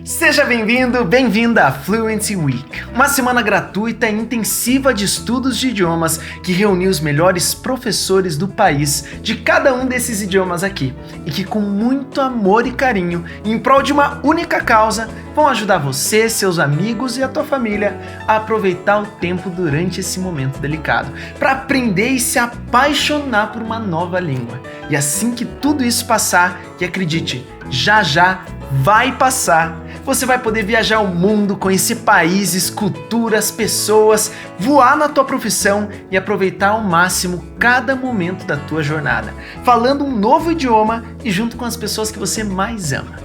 Seja bem-vindo, bem-vinda à Fluency Week, uma semana gratuita e intensiva de estudos de idiomas que reuniu os melhores professores do país de cada um desses idiomas aqui e que com muito amor e carinho, em prol de uma única causa, vão ajudar você, seus amigos e a tua família a aproveitar o tempo durante esse momento delicado, para aprender e se apaixonar por uma nova língua. E assim que tudo isso passar, e acredite, já vai passar, você vai poder viajar o mundo, conhecer países, culturas, pessoas, voar na tua profissão e aproveitar ao máximo cada momento da tua jornada, falando um novo idioma e junto com as pessoas que você mais ama.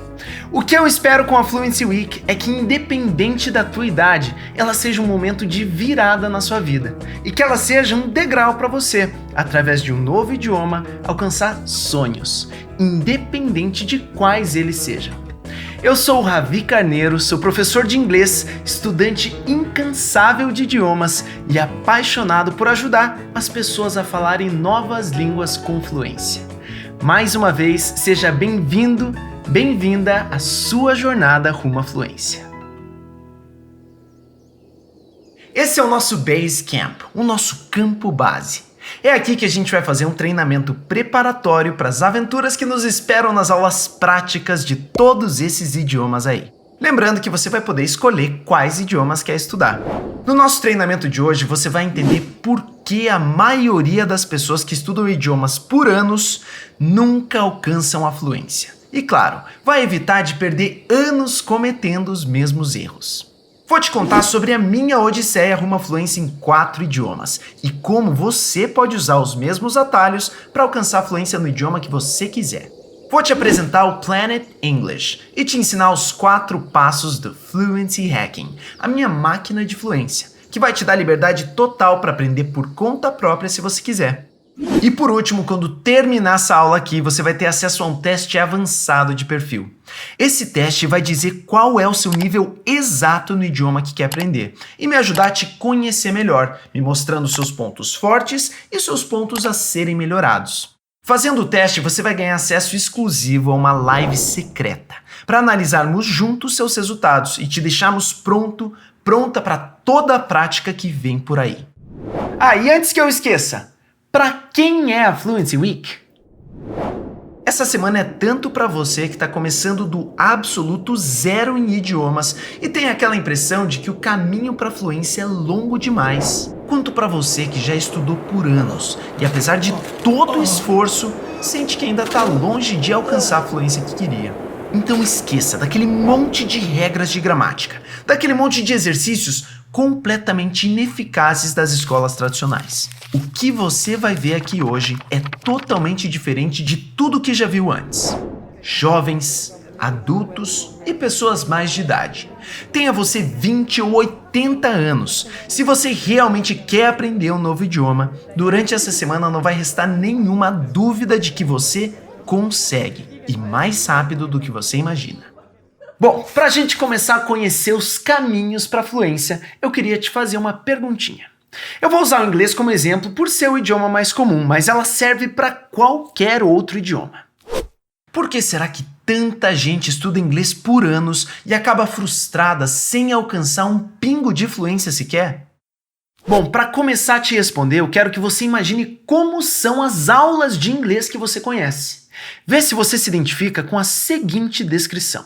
O que eu espero com a Fluency Week é que, independente da tua idade, ela seja um momento de virada na sua vida e que ela seja um degrau para você, através de um novo idioma, alcançar sonhos, independente de quais eles sejam. Eu sou o Ravi Carneiro, sou professor de inglês, estudante incansável de idiomas e apaixonado por ajudar as pessoas a falarem novas línguas com fluência. Mais uma vez, seja bem-vindo, bem-vinda à sua jornada rumo à fluência. Esse é o nosso Base Camp, o nosso campo base. É aqui que a gente vai fazer um treinamento preparatório para as aventuras que nos esperam nas aulas práticas de todos esses idiomas aí. Lembrando que você vai poder escolher quais idiomas quer estudar. No nosso treinamento de hoje, você vai entender por que a maioria das pessoas que estudam idiomas por anos nunca alcançam a fluência. E claro, vai evitar de perder anos cometendo os mesmos erros. Vou te contar sobre a minha odisseia rumo à fluência em 4 idiomas e como você pode usar os mesmos atalhos para alcançar a fluência no idioma que você quiser. Vou te apresentar o Planet English e te ensinar os 4 passos do Fluency Hacking, a minha máquina de fluência, que vai te dar liberdade total para aprender por conta própria se você quiser. E por último, quando terminar essa aula aqui, você vai ter acesso a um teste avançado de perfil. Esse teste vai dizer qual é o seu nível exato no idioma que quer aprender e me ajudar a te conhecer melhor, me mostrando seus pontos fortes e seus pontos a serem melhorados. Fazendo o teste, você vai ganhar acesso exclusivo a uma live secreta para analisarmos juntos seus resultados e te deixarmos pronta para toda a prática que vem por aí. E antes que eu esqueça, para quem é a Fluency Week? Essa semana é tanto para você que está começando do absoluto zero em idiomas e tem aquela impressão de que o caminho para a fluência é longo demais, quanto para você que já estudou por anos e apesar de todo o esforço, sente que ainda está longe de alcançar a fluência que queria. Então esqueça daquele monte de regras de gramática, daquele monte de exercícios completamente ineficazes das escolas tradicionais. O que você vai ver aqui hoje é totalmente diferente de tudo que já viu antes. Jovens, adultos e pessoas mais de idade. Tenha você 20 ou 80 anos. Se você realmente quer aprender um novo idioma, durante essa semana não vai restar nenhuma dúvida de que você consegue e mais rápido do que você imagina. Bom, para a gente começar a conhecer os caminhos para a fluência, eu queria te fazer uma perguntinha. Eu vou usar o inglês como exemplo por ser o idioma mais comum, mas ela serve para qualquer outro idioma. Por que será que tanta gente estuda inglês por anos e acaba frustrada sem alcançar um pingo de fluência sequer? Bom, para começar a te responder, eu quero que você imagine como são as aulas de inglês que você conhece. Vê se você se identifica com a seguinte descrição.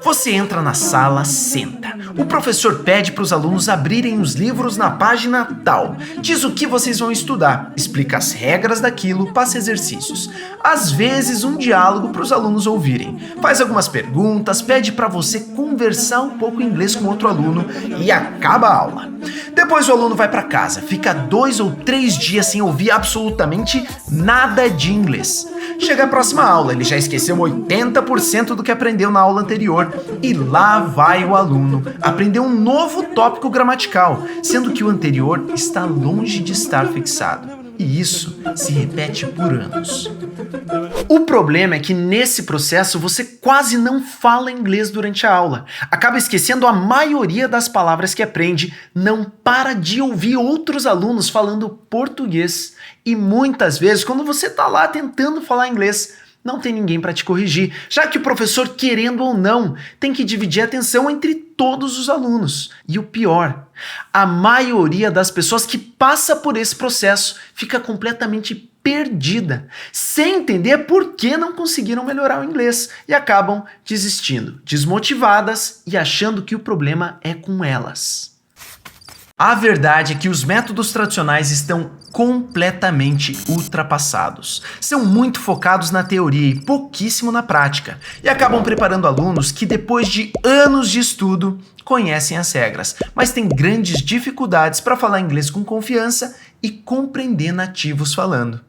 Você entra na sala, senta. O professor pede para os alunos abrirem os livros na página tal. Diz o que vocês vão estudar, explica as regras daquilo, passa exercícios. Às vezes, um diálogo para os alunos ouvirem. Faz algumas perguntas, pede para você conversar um pouco em inglês com outro aluno e acaba a aula. Depois o aluno vai para casa, fica 2 ou 3 dias sem ouvir absolutamente nada de inglês. Chega a próxima aula, ele já esqueceu 80% do que aprendeu na aula anterior e lá vai o aluno aprender um novo tópico gramatical, sendo que o anterior está longe de estar fixado. E isso se repete por anos. O problema é que nesse processo você quase não fala inglês durante a aula, acaba esquecendo a maioria das palavras que aprende, não para de ouvir outros alunos falando português e muitas vezes quando você está lá tentando falar inglês, não tem ninguém para te corrigir, já que o professor, querendo ou não, tem que dividir a atenção entre todos os alunos. E o pior, a maioria das pessoas que passa por esse processo fica completamente perdida, sem entender por que não conseguiram melhorar o inglês e acabam desistindo, desmotivadas e achando que o problema é com elas. A verdade é que os métodos tradicionais estão completamente ultrapassados. São muito focados na teoria e pouquíssimo na prática, e acabam preparando alunos que, depois de anos de estudo, conhecem as regras, mas têm grandes dificuldades para falar inglês com confiança e compreender nativos falando.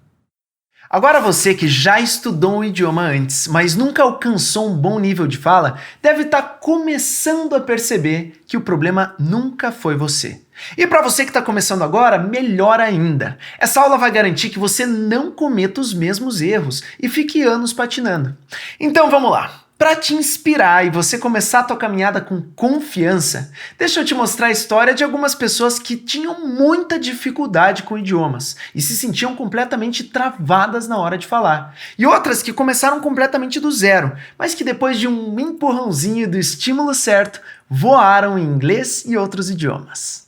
Agora você que já estudou um idioma antes, mas nunca alcançou um bom nível de fala, deve estar começando a perceber que o problema nunca foi você. E para você que está começando agora, melhor ainda. Essa aula vai garantir que você não cometa os mesmos erros e fique anos patinando. Então vamos lá. Para te inspirar e você começar a tua caminhada com confiança, deixa eu te mostrar a história de algumas pessoas que tinham muita dificuldade com idiomas e se sentiam completamente travadas na hora de falar. E outras que começaram completamente do zero, mas que depois de um empurrãozinho e do estímulo certo, voaram em inglês e outros idiomas.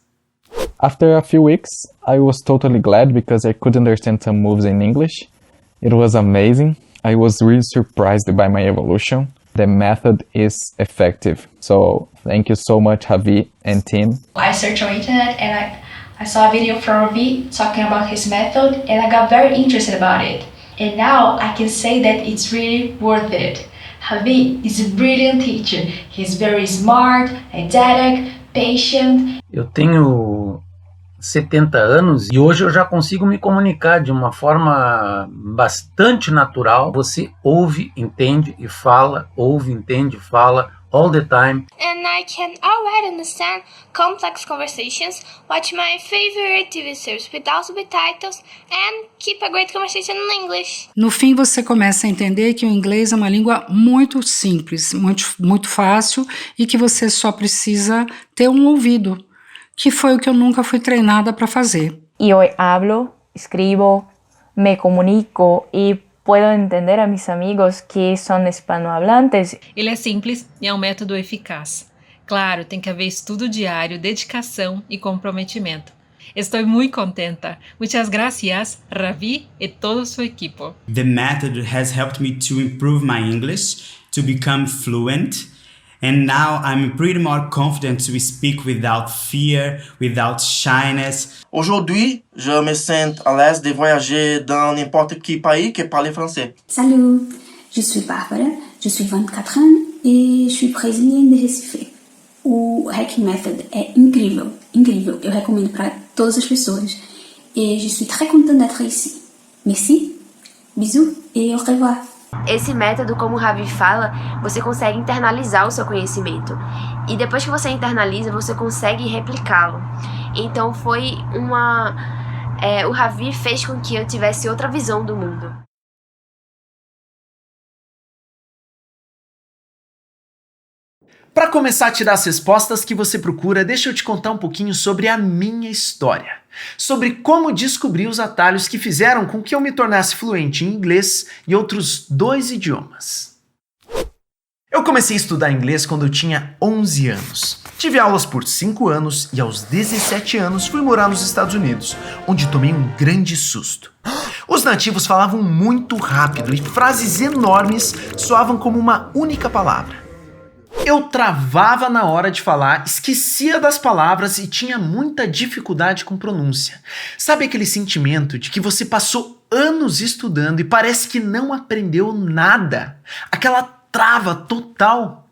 After a few weeks, I was totally glad because I could understand some moves in English. It was amazing. I was really surprised by my evolution. The method is effective. So thank you so much, Javi and team. I searched on internet and I saw a video from Ravi talking about his method and I got very interested about it. And now I can say that it's really worth it. Javi is a brilliant teacher. He's very smart, didactic, patient. Eu tenho 70 anos e hoje eu já consigo me comunicar de uma forma bastante natural. Você ouve, entende e fala, ouve, entende e fala all the time. And I can already understand complex conversations, watch my favorite TV series without subtitles and keep a great conversation in English. No fim, você começa a entender que o inglês é uma língua muito simples, muito fácil e que você só precisa ter um ouvido, que foi o que eu nunca fui treinada para fazer. Eu hablo, escribo, me comunico e puedo entender a mis amigos que são hispanohablantes. Ele é simples e é um método eficaz. Claro, tem que haver estudo diário, dedicação e comprometimento. Estou muito contenta. Muchas gracias, Ravi e todo su equipo. The method has helped me to improve my English, to become fluent. And now I'm pretty more confident to speak without fear, without shyness. Aujourd'hui, je me sens à l'aise de voyager dans n'importe quel pays qui parle français. Salut, je suis Bárbara, je suis 24 ans et je suis brésilienne de Recife. O Hacking Method é incrível, incrível. Eu recomendo para todas as pessoas. Et je suis très contente d'être ici. Merci, bisous et au revoir. Esse método, como o Ravi fala, você consegue internalizar o seu conhecimento. E depois que você internaliza, você consegue replicá-lo. Então o Ravi fez com que eu tivesse outra visão do mundo. Para começar a te dar as respostas que você procura, deixa eu te contar um pouquinho sobre a minha história. Sobre como descobri os atalhos que fizeram com que eu me tornasse fluente em inglês e outros 2 idiomas. Eu comecei a estudar inglês quando eu tinha 11 anos. Tive aulas por 5 anos e aos 17 anos fui morar nos Estados Unidos, onde tomei um grande susto. Os nativos falavam muito rápido e frases enormes soavam como uma única palavra. Eu travava na hora de falar, esquecia das palavras e tinha muita dificuldade com pronúncia. Sabe aquele sentimento de que você passou anos estudando e parece que não aprendeu nada? Aquela trava total?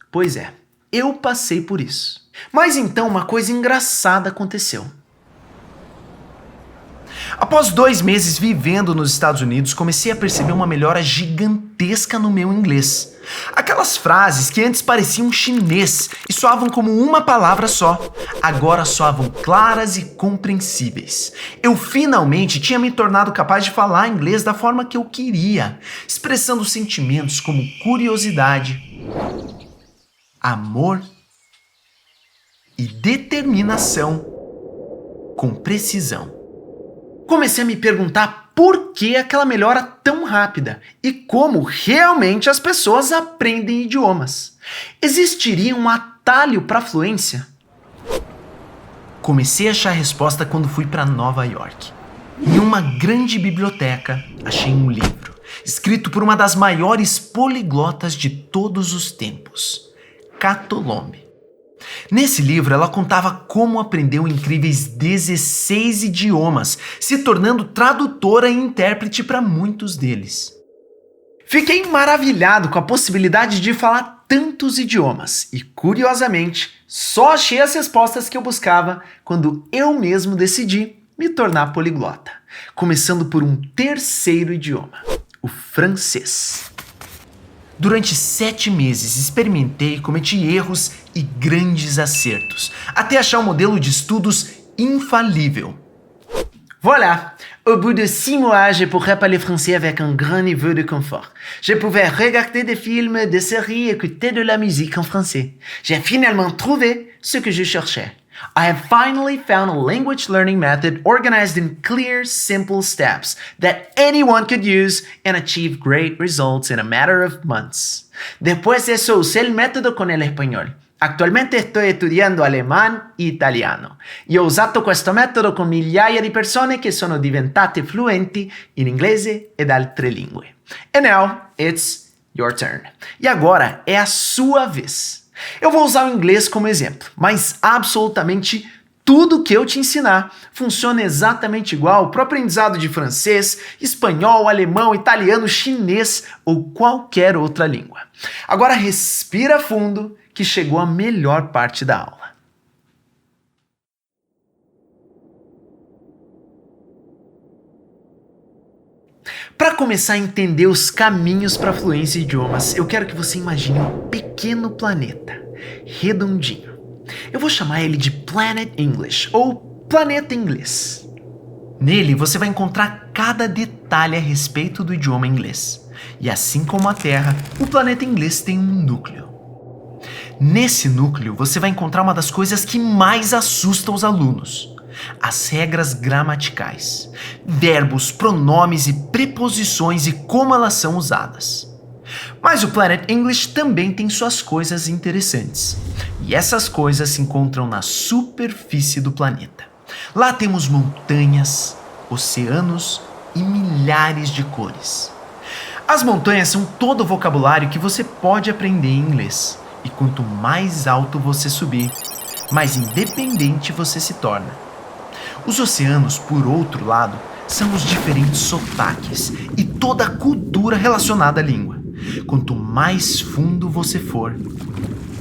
Pois é, eu passei por isso. Mas então uma coisa engraçada aconteceu. Após 2 meses vivendo nos Estados Unidos, comecei a perceber uma melhora gigantesca no meu inglês. Aquelas frases que antes pareciam chinês e soavam como uma palavra só, agora soavam claras e compreensíveis. Eu finalmente tinha me tornado capaz de falar inglês da forma que eu queria, expressando sentimentos como curiosidade, amor e determinação com precisão. Comecei a me perguntar por que aquela melhora tão rápida e como realmente as pessoas aprendem idiomas. Existiria um atalho para a fluência? Comecei a achar a resposta quando fui para Nova York. Em uma grande biblioteca, achei um livro, escrito por uma das maiores poliglotas de todos os tempos, Cato Lombe. Nesse livro, ela contava como aprendeu incríveis 16 idiomas, se tornando tradutora e intérprete para muitos deles. Fiquei maravilhado com a possibilidade de falar tantos idiomas e, curiosamente, só achei as respostas que eu buscava quando eu mesmo decidi me tornar poliglota, começando por um terceiro idioma, o francês. Durante 7 meses experimentei, cometi erros e grandes acertos, até achar um modelo de estudos infalível. Voilà! Au bout de 6 mois, je pourrais parler français avec un grand niveau de confort. Je pouvais regarder des films, des séries, écouter de la musique en français. J'ai finalement trouvé ce que je cherchais. I have finally found a language learning method organized in clear, simple steps that anyone could use and achieve great results in a matter of months. Después de eso, usé el método con el español. Attualmente estoy estudiando alemán e italiano e ho usato questo metodo con migliaia di persone che sono diventate fluenti in inglese ed altre lingue. And now, it's your turn. E agora é a sua vez. Eu vou usar o inglês como exemplo, mas absolutamente tudo que eu te ensinar funciona exatamente igual para o aprendizado de francês, espanhol, alemão, italiano, chinês ou qualquer outra língua. Agora respira fundo, que chegou a melhor parte da aula. Para começar a entender os caminhos para a fluência em idiomas, eu quero que você imagine um pequeno planeta, redondinho. Eu vou chamar ele de Planet English, ou Planeta Inglês. Nele você vai encontrar cada detalhe a respeito do idioma inglês. E assim como a Terra, o planeta inglês tem um núcleo. Nesse núcleo, você vai encontrar uma das coisas que mais assusta os alunos: as regras gramaticais, verbos, pronomes e preposições e como elas são usadas. Mas o Planet English também tem suas coisas interessantes. E essas coisas se encontram na superfície do planeta. Lá temos montanhas, oceanos e milhares de cores. As montanhas são todo o vocabulário que você pode aprender em inglês. E quanto mais alto você subir, mais independente você se torna. Os oceanos, por outro lado, são os diferentes sotaques e toda a cultura relacionada à língua. Quanto mais fundo você for,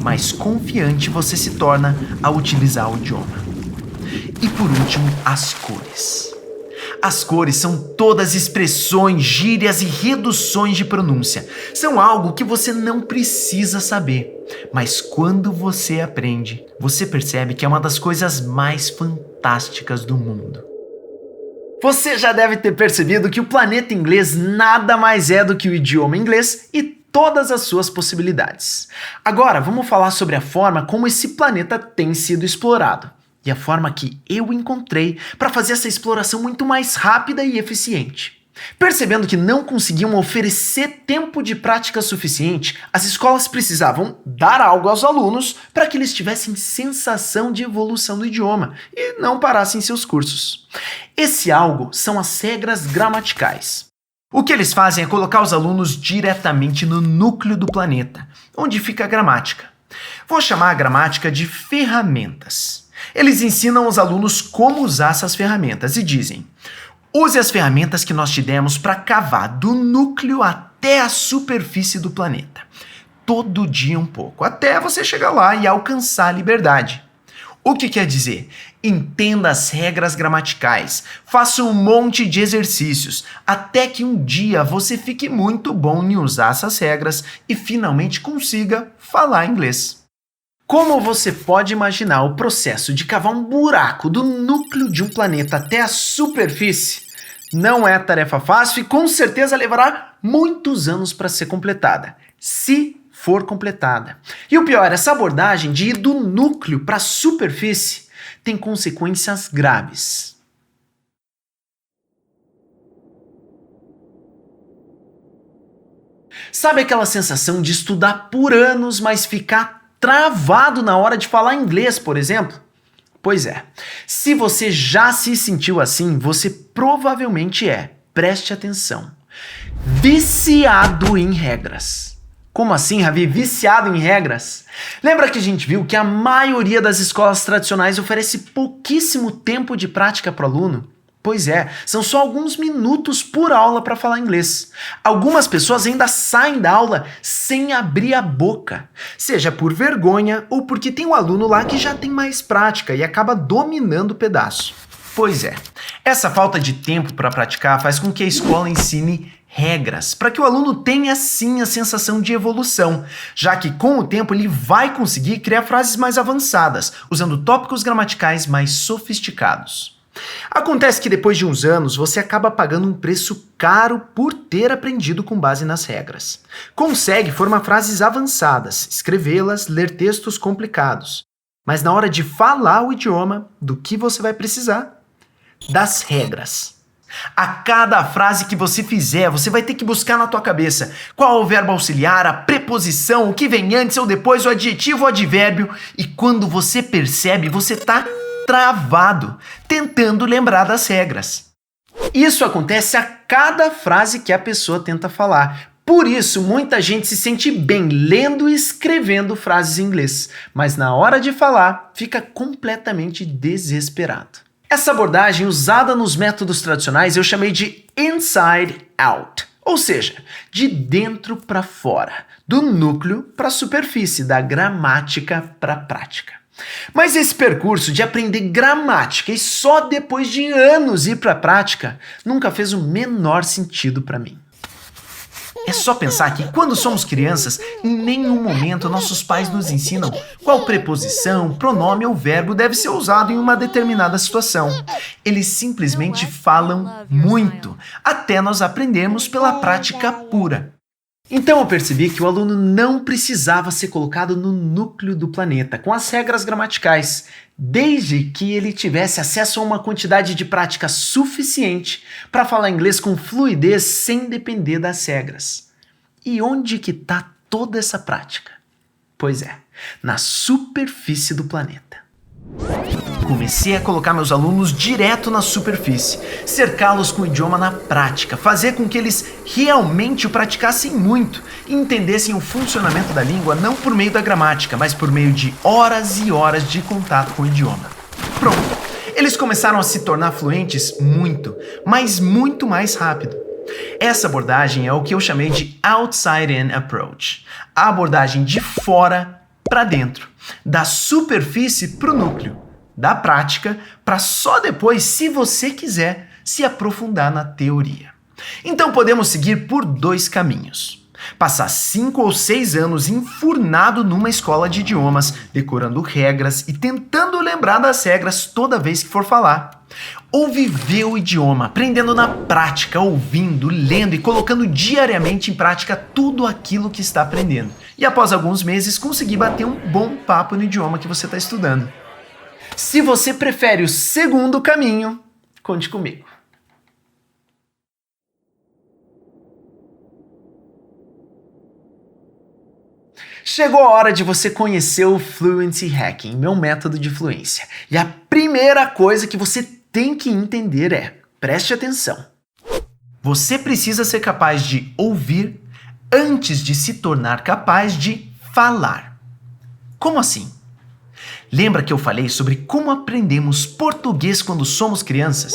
mais confiante você se torna ao utilizar o idioma. E por último, as cores. As cores são todas expressões, gírias e reduções de pronúncia. São algo que você não precisa saber, mas quando você aprende, você percebe que é uma das coisas mais fantásticas do mundo. Você já deve ter percebido que o planeta inglês nada mais é do que o idioma inglês e todas as suas possibilidades. Agora, vamos falar sobre a forma como esse planeta tem sido explorado. E a forma que eu encontrei para fazer essa exploração muito mais rápida e eficiente. Percebendo que não conseguiam oferecer tempo de prática suficiente, as escolas precisavam dar algo aos alunos para que eles tivessem sensação de evolução do idioma e não parassem seus cursos. Esse algo são as regras gramaticais. O que eles fazem é colocar os alunos diretamente no núcleo do planeta, onde fica a gramática. Vou chamar a gramática de ferramentas. Eles ensinam os alunos como usar essas ferramentas e dizem: use as ferramentas que nós te demos para cavar do núcleo até a superfície do planeta. Todo dia um pouco, até você chegar lá e alcançar a liberdade. O que quer dizer? Entenda as regras gramaticais, faça um monte de exercícios, até que um dia você fique muito bom em usar essas regras e finalmente consiga falar inglês. Como você pode imaginar o processo de cavar um buraco do núcleo de um planeta até a superfície? Não é tarefa fácil e com certeza levará muitos anos para ser completada, se for completada. E o pior, essa abordagem de ir do núcleo para a superfície tem consequências graves. Sabe aquela sensação de estudar por anos, mas ficar travado na hora de falar inglês, por exemplo? Pois é, se você já se sentiu assim, você provavelmente preste atenção, viciado em regras. Como assim, Ravi? Viciado em regras? Lembra que a gente viu que a maioria das escolas tradicionais oferece pouquíssimo tempo de prática para o aluno? Pois é, são só alguns minutos por aula para falar inglês. Algumas pessoas ainda saem da aula sem abrir a boca, seja por vergonha ou porque tem um aluno lá que já tem mais prática e acaba dominando o pedaço. Pois é, essa falta de tempo para praticar faz com que a escola ensine regras, para que o aluno tenha sim a sensação de evolução, já que com o tempo ele vai conseguir criar frases mais avançadas, usando tópicos gramaticais mais sofisticados. Acontece que depois de uns anos você acaba pagando um preço caro por ter aprendido com base nas regras. Consegue formar frases avançadas, escrevê-las, ler textos complicados. Mas na hora de falar o idioma, do que você vai precisar? Das regras. A cada frase que você fizer, você vai ter que buscar na tua cabeça qual é o verbo auxiliar, a preposição, o que vem antes ou depois, o adjetivo ou advérbio. E quando você percebe, você está travado, tentando lembrar das regras. Isso acontece a cada frase que a pessoa tenta falar. Por isso, muita gente se sente bem lendo e escrevendo frases em inglês, mas na hora de falar, fica completamente desesperado. Essa abordagem usada nos métodos tradicionais eu chamei de inside out, ou seja, de dentro para fora, do núcleo para a superfície, da gramática para a prática. Mas esse percurso de aprender gramática e só depois de anos ir para a prática nunca fez o menor sentido para mim. É só pensar que quando somos crianças, em nenhum momento nossos pais nos ensinam qual preposição, pronome ou verbo deve ser usado em uma determinada situação. Eles simplesmente falam muito, até nós aprendermos pela prática pura. Então eu percebi que o aluno não precisava ser colocado no núcleo do planeta, com as regras gramaticais, desde que ele tivesse acesso a uma quantidade de prática suficiente para falar inglês com fluidez sem depender das regras. E onde que está toda essa prática? Pois é, na superfície do planeta. Comecei a colocar meus alunos direto na superfície, cercá-los com o idioma na prática, fazer com que eles realmente o praticassem muito e entendessem o funcionamento da língua não por meio da gramática, mas por meio de horas e horas de contato com o idioma. Pronto, eles começaram a se tornar fluentes muito, mas muito mais rápido. Essa abordagem é o que eu chamei de outside-in approach, a abordagem de fora para dentro, da superfície para o núcleo, da prática para só depois, se você quiser, se aprofundar na teoria. Então podemos seguir por dois caminhos. Passar 5 ou 6 anos enfurnado numa escola de idiomas, decorando regras e tentando lembrar das regras toda vez que for falar. Ou viver o idioma, aprendendo na prática, ouvindo, lendo e colocando diariamente em prática tudo aquilo que está aprendendo. E após alguns meses conseguir bater um bom papo no idioma que você está estudando. Se você prefere o segundo caminho, conte comigo. Chegou a hora de você conhecer o Fluency Hacking, meu método de fluência. E a primeira coisa que você tem que entender preste atenção. Você precisa ser capaz de ouvir antes de se tornar capaz de falar. Como assim? Lembra que eu falei sobre como aprendemos português quando somos crianças?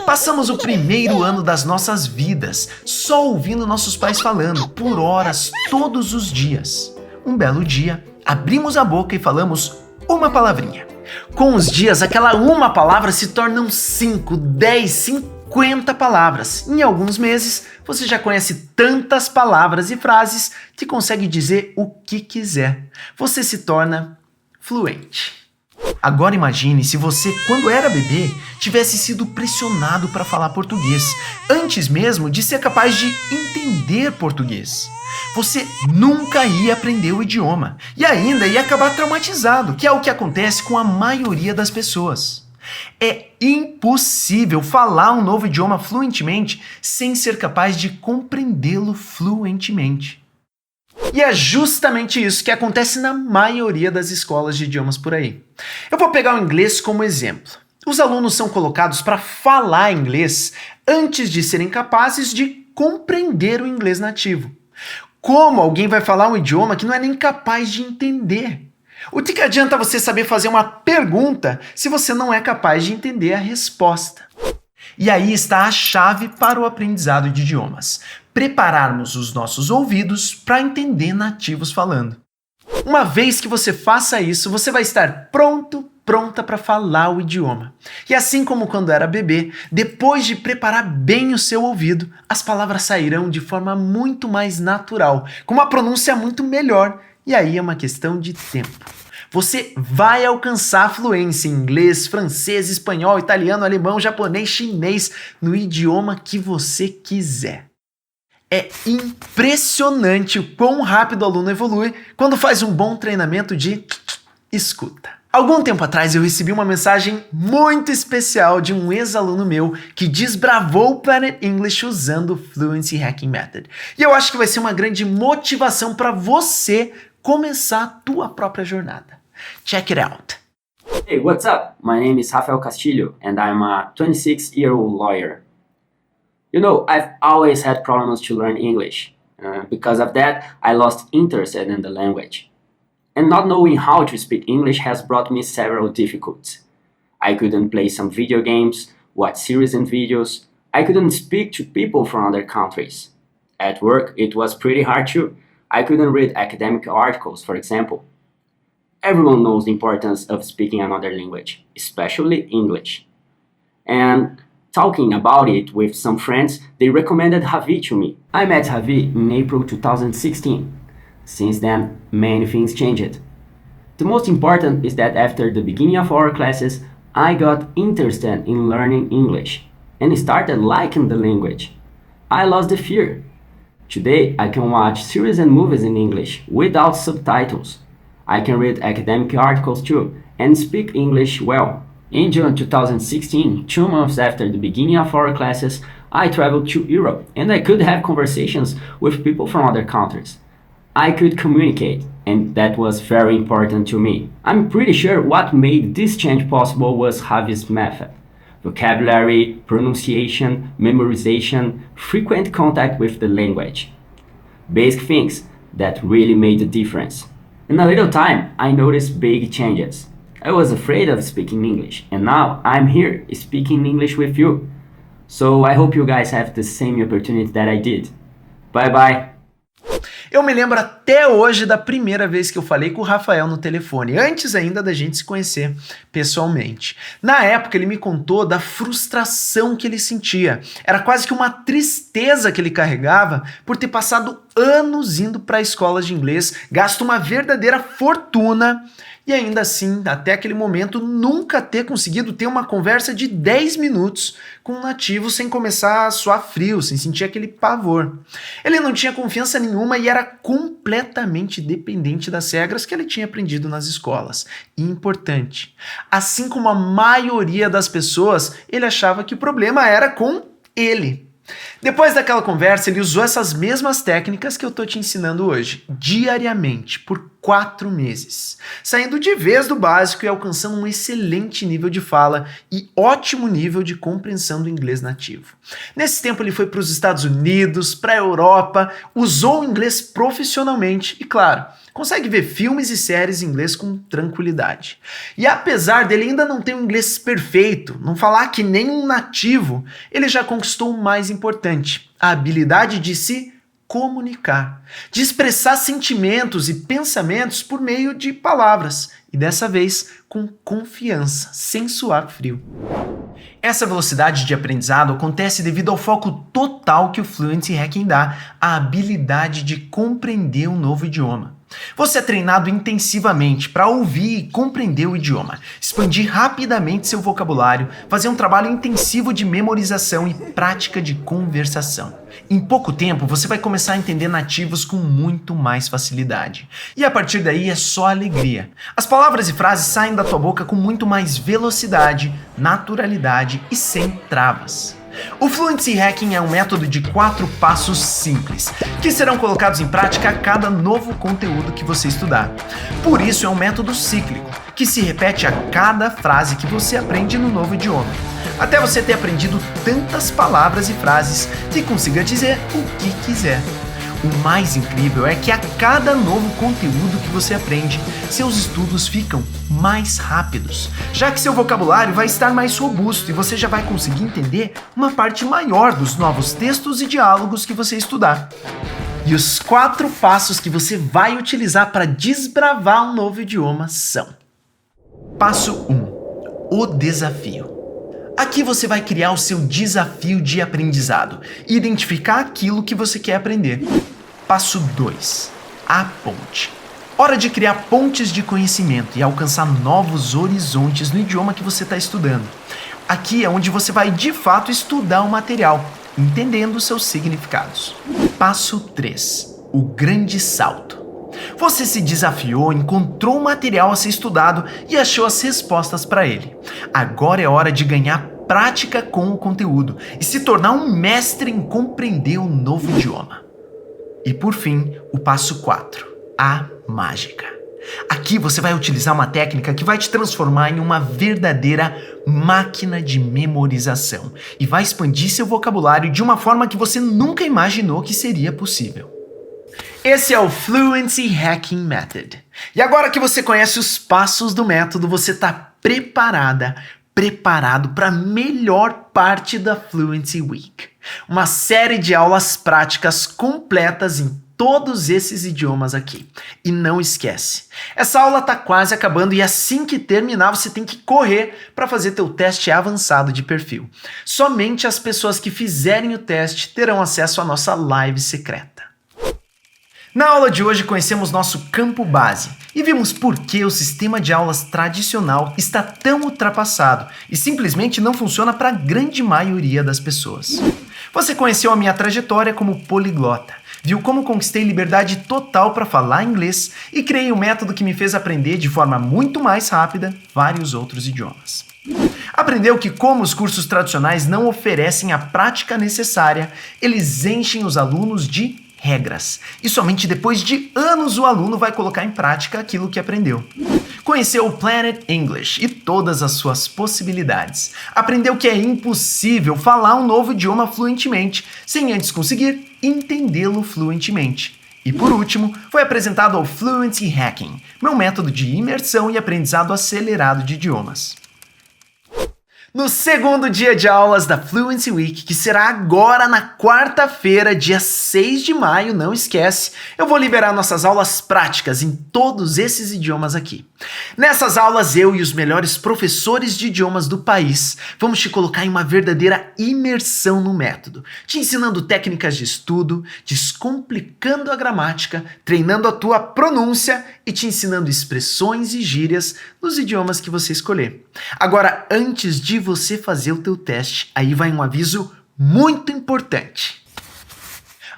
Passamos o primeiro ano das nossas vidas só ouvindo nossos pais falando por horas todos os dias. Um belo dia, abrimos a boca e falamos uma palavrinha. Com os dias, aquela uma palavra se tornam 5, 10, 50 palavras. Em alguns meses, você já conhece tantas palavras e frases que consegue dizer o que quiser. Você se torna fluente. Agora imagine se você, quando era bebê, tivesse sido pressionado para falar português, antes mesmo de ser capaz de entender português. Você nunca ia aprender o idioma e ainda ia acabar traumatizado, que é o que acontece com a maioria das pessoas. É impossível falar um novo idioma fluentemente sem ser capaz de compreendê-lo fluentemente. E é justamente isso que acontece na maioria das escolas de idiomas por aí. Eu vou pegar o inglês como exemplo. Os alunos são colocados para falar inglês antes de serem capazes de compreender o inglês nativo. Como alguém vai falar um idioma que não é nem capaz de entender? O que adianta você saber fazer uma pergunta se você não é capaz de entender a resposta? E aí está a chave para o aprendizado de idiomas. Prepararmos os nossos ouvidos para entender nativos falando. Uma vez que você faça isso, você vai estar pronta para falar o idioma. E assim como quando era bebê, depois de preparar bem o seu ouvido, as palavras sairão de forma muito mais natural, com uma pronúncia muito melhor. E aí é uma questão de tempo. Você vai alcançar a fluência em inglês, francês, espanhol, italiano, alemão, japonês, chinês, no idioma que você quiser. É impressionante o quão rápido o aluno evolui quando faz um bom treinamento de escuta. Algum tempo atrás eu recebi uma mensagem muito especial de um ex-aluno meu que desbravou o Planet English usando o Fluency Hacking Method. E eu acho que vai ser uma grande motivação para você começar a tua própria jornada. Check it out. Hey, what's up? My name is Rafael Castillo and I'm a 26-year-old lawyer. You know, I've always had problems to learn English. Because of that, I lost interest in the language. And not knowing how to speak English has brought me several difficulties. I couldn't play some video games, watch series and videos. I couldn't speak to people from other countries. At work, it was pretty hard too. I couldn't read academic articles, for example. Everyone knows the importance of speaking another language, especially English. And talking about it with some friends, they recommended Javi to me. I met Javi in April 2016. Since then, many things changed. The most important is that after the beginning of our classes, I got interested in learning English and started liking the language. I lost the fear. Today, I can watch series and movies in English without subtitles. I can read academic articles too and speak English well. In June 2016, 2 months after the beginning of our classes, I traveled to Europe and I could have conversations with people from other countries. I could communicate, and that was very important to me. I'm pretty sure what made this change possible was Javi's method. Vocabulary, pronunciation, memorization, frequent contact with the language. Basic things that really made a difference. In a little time, I noticed big changes. I was afraid of speaking English, and now I'm here speaking English with you. So I hope you guys have the same opportunity that I did. Bye bye! Eu me lembro até hoje da primeira vez que eu falei com o Rafael no telefone, antes ainda da gente se conhecer pessoalmente. Na época ele me contou da frustração que ele sentia. Era quase que uma tristeza que ele carregava por ter passado anos indo para escolas de inglês, gasto uma verdadeira fortuna e ainda assim, até aquele momento, nunca ter conseguido ter uma conversa de 10 minutos com um nativo sem começar a suar frio, sem sentir aquele pavor. Ele não tinha confiança nenhuma e era completamente dependente das regras que ele tinha aprendido nas escolas. E importante, assim como a maioria das pessoas, ele achava que o problema era com ele. Depois daquela conversa, ele usou essas mesmas técnicas que eu tô te ensinando hoje, diariamente, por 4 meses, saindo de vez do básico e alcançando um excelente nível de fala e ótimo nível de compreensão do inglês nativo. Nesse tempo ele foi para os Estados Unidos, para a Europa, usou o inglês profissionalmente e, claro, consegue ver filmes e séries em inglês com tranquilidade. E apesar dele ainda não ter um inglês perfeito, não falar que nem um nativo, ele já conquistou o mais importante, a habilidade de se comunicar, de expressar sentimentos e pensamentos por meio de palavras, e dessa vez com confiança, sem suar frio. Essa velocidade de aprendizado acontece devido ao foco total que o Fluency Hacking dá à habilidade de compreender um novo idioma. Você é treinado intensivamente para ouvir e compreender o idioma, expandir rapidamente seu vocabulário, fazer um trabalho intensivo de memorização e prática de conversação. Em pouco tempo, você vai começar a entender nativos com muito mais facilidade. E a partir daí é só alegria. As palavras e frases saem da tua boca com muito mais velocidade, naturalidade e sem travas. O Fluency Hacking é um método de 4 passos simples, que serão colocados em prática a cada novo conteúdo que você estudar. Por isso é um método cíclico, que se repete a cada frase que você aprende no novo idioma, até você ter aprendido tantas palavras e frases que consiga dizer o que quiser. O mais incrível é que a cada novo conteúdo que você aprende, seus estudos ficam mais rápidos, já que seu vocabulário vai estar mais robusto e você já vai conseguir entender uma parte maior dos novos textos e diálogos que você estudar. E os 4 passos que você vai utilizar para desbravar um novo idioma são: Passo 1. O desafio. Aqui você vai criar o seu desafio de aprendizado e identificar aquilo que você quer aprender. Passo 2. A ponte. Hora de criar pontes de conhecimento e alcançar novos horizontes no idioma que você está estudando. Aqui é onde você vai de fato estudar o material, entendendo seus significados. Passo 3. O grande salto. Você se desafiou, encontrou o material a ser estudado e achou as respostas para ele. Agora é hora de ganhar prática com o conteúdo e se tornar um mestre em compreender um novo idioma. E por fim, o passo 4, a mágica. Aqui você vai utilizar uma técnica que vai te transformar em uma verdadeira máquina de memorização e vai expandir seu vocabulário de uma forma que você nunca imaginou que seria possível. Esse é o Fluency Hacking Method. E agora que você conhece os passos do método, você está preparado para a melhor parte da Fluency Week. Uma série de aulas práticas completas em todos esses idiomas aqui. E não esquece, essa aula está quase acabando e assim que terminar você tem que correr para fazer teu teste avançado de perfil. Somente as pessoas que fizerem o teste terão acesso à nossa live secreta. Na aula de hoje conhecemos nosso campo base e vimos por que o sistema de aulas tradicional está tão ultrapassado e simplesmente não funciona para a grande maioria das pessoas. Você conheceu a minha trajetória como poliglota, viu como conquistei liberdade total para falar inglês e criei um método que me fez aprender de forma muito mais rápida vários outros idiomas. Aprendeu que como os cursos tradicionais não oferecem a prática necessária, eles enchem os alunos de regras. E somente depois de anos o aluno vai colocar em prática aquilo que aprendeu. Conheceu o Planet English e todas as suas possibilidades. Aprendeu que é impossível falar um novo idioma fluentemente, sem antes conseguir entendê-lo fluentemente. E por último, foi apresentado ao Fluency Hacking, meu método de imersão e aprendizado acelerado de idiomas. No segundo dia de aulas da Fluency Week, que será agora na quarta-feira, dia 6 de maio, não esquece, eu vou liberar nossas aulas práticas em todos esses idiomas aqui. Nessas aulas, eu e os melhores professores de idiomas do país vamos te colocar em uma verdadeira imersão no método, te ensinando técnicas de estudo, descomplicando a gramática, treinando a tua pronúncia e te ensinando expressões e gírias nos idiomas que você escolher. Agora, antes de você fazer o teu teste, aí vai um aviso muito importante.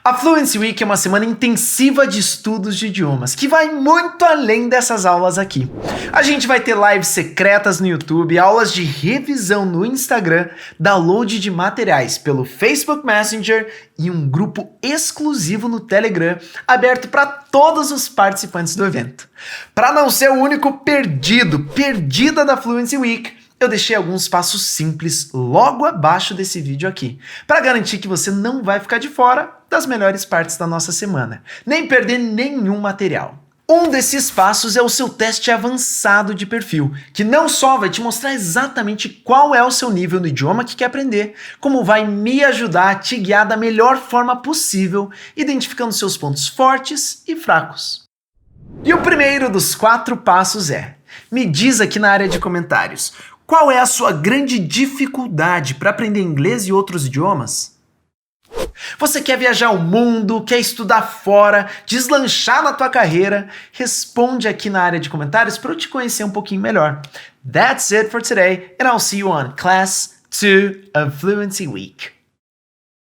A Fluency Week é uma semana intensiva de estudos de idiomas, que vai muito além dessas aulas aqui. A gente vai ter lives secretas no YouTube, aulas de revisão no Instagram, download de materiais pelo Facebook Messenger e um grupo exclusivo no Telegram, aberto para todos os participantes do evento. Para não ser o único perdida da Fluency Week, eu deixei alguns passos simples logo abaixo desse vídeo aqui, para garantir que você não vai ficar de fora das melhores partes da nossa semana, nem perder nenhum material. Um desses passos é o seu teste avançado de perfil, que não só vai te mostrar exatamente qual é o seu nível no idioma que quer aprender, como vai me ajudar a te guiar da melhor forma possível, identificando seus pontos fortes e fracos. E o primeiro dos 4 passos é: me diz aqui na área de comentários, qual é a sua grande dificuldade para aprender inglês e outros idiomas? Você quer viajar o mundo, quer estudar fora, deslanchar na tua carreira? Responde aqui na área de comentários para eu te conhecer um pouquinho melhor. That's it for today, and I'll see you on Class 2 of Fluency Week.